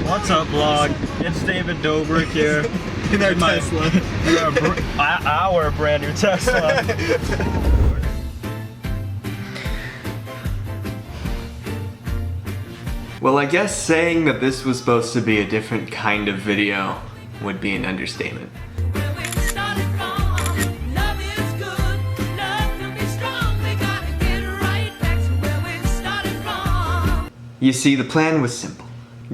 What's up, vlog? It's David Dobrik here. In our Tesla. Our brand new Tesla. Well, I guess saying that this was supposed to be a different kind of video would be an understatement. You see, the plan was simple.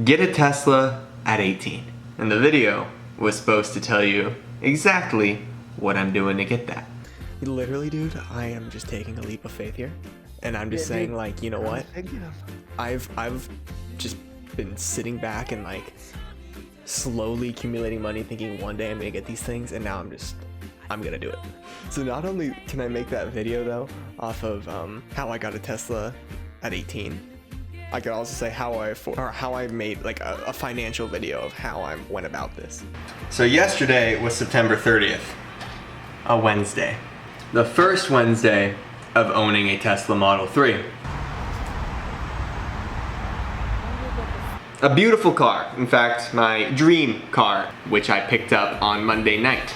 Get a Tesla at 18. And the video was supposed to tell you exactly what I'm doing to get that. Literally, dude, I am just taking a leap of faith here. And I'm just saying, like, you know what? I've just been sitting back and, like, slowly accumulating money thinking one day I'm gonna get these things, and now I'm gonna do it. So not only can I make that video, though, off of how I got a Tesla at 18, I could also say how I made like a financial video of how I went about this. So yesterday was September 30th, a Wednesday. The first Wednesday of owning a Tesla Model 3. A beautiful car, in fact, my dream car, which I picked up on Monday night.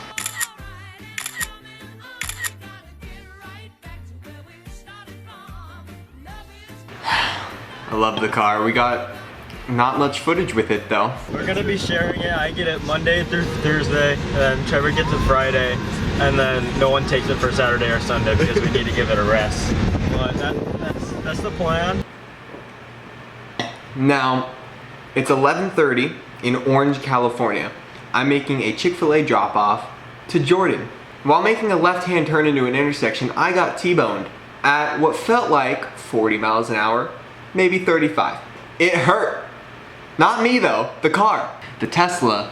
I love the car. We got not much footage with it though. We're gonna be sharing it. I get it Monday through Thursday, and then Trevor gets it Friday, and then no one takes it for Saturday or Sunday because we need to give it a rest. But that's the plan. Now, it's 11:30 in Orange, California. I'm making a Chick-fil-A drop-off to Jordan. While making a left-hand turn into an intersection, I got T-boned at what felt like 40 miles an hour. Maybe 35. It hurt. Not me though, the car. The Tesla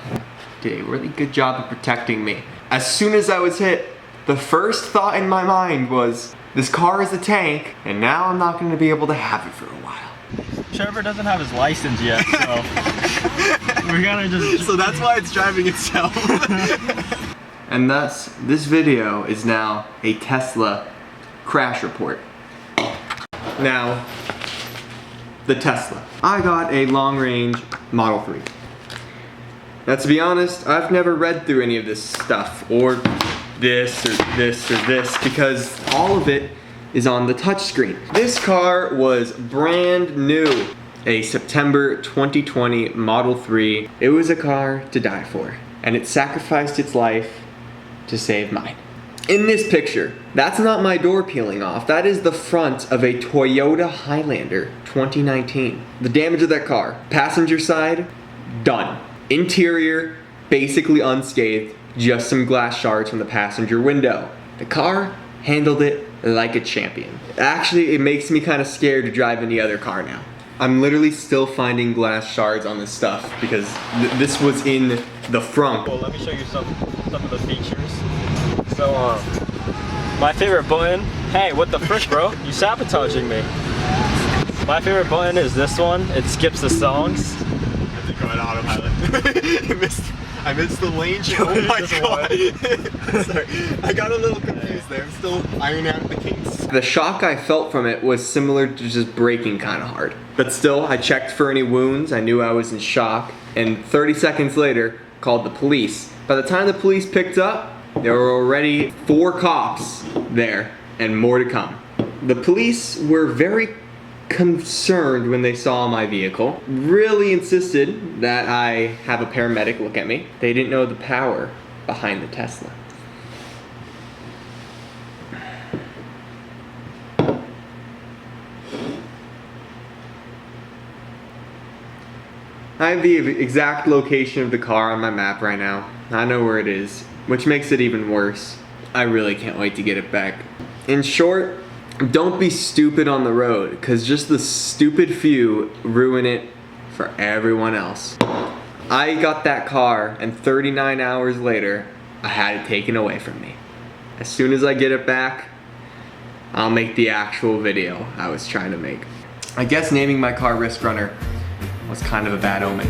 did a really good job of protecting me. As soon as I was hit, the first thought in my mind was, this car is a tank, and now I'm not going to be able to have it for a while. Trevor doesn't have his license yet, so we're gonna just... So that's why it's driving itself. And thus, this video is now a Tesla crash report. Now, the Tesla. I got a long-range Model 3. Now, to be honest, I've never read through any of this stuff, or this, or this, or this, because all of it is on the touchscreen. This car was brand new. A September 2020 Model 3. It was a car to die for, and it sacrificed its life to save mine. In this picture, that's not my door peeling off. That is the front of a Toyota Highlander 2019. The damage of that car, passenger side, done. Interior, basically unscathed, just some glass shards from the passenger window. The car handled it like a champion. Actually, it makes me kind of scared to drive any other car now. I'm literally still finding glass shards on this stuff because this was in the front. Well, let me show you some of the features. So, my favorite button, hey, what the frick, bro? You sabotaging me. My favorite button is this one. It skips the songs. I have to go on autopilot. I missed the lane change. Oh my god. Sorry, I got a little confused there. I'm still ironing out the kinks. The shock I felt from it was similar to just braking kind of hard. But still, I checked for any wounds. I knew I was in shock. And 30 seconds later, called the police. By the time the police picked up, there were already 4 cops there, and more to come. The police were very concerned when they saw my vehicle, really insisted that I have a paramedic look at me. They didn't know the power behind the Tesla. I have the exact location of the car on my map right now. I know where it is, which makes it even worse. I really can't wait to get it back. In short, don't be stupid on the road, because just the stupid few ruin it for everyone else. I got that car, and 39 hours later, I had it taken away from me. As soon as I get it back, I'll make the actual video I was trying to make. I guess naming my car Risk Runner was kind of a bad omen.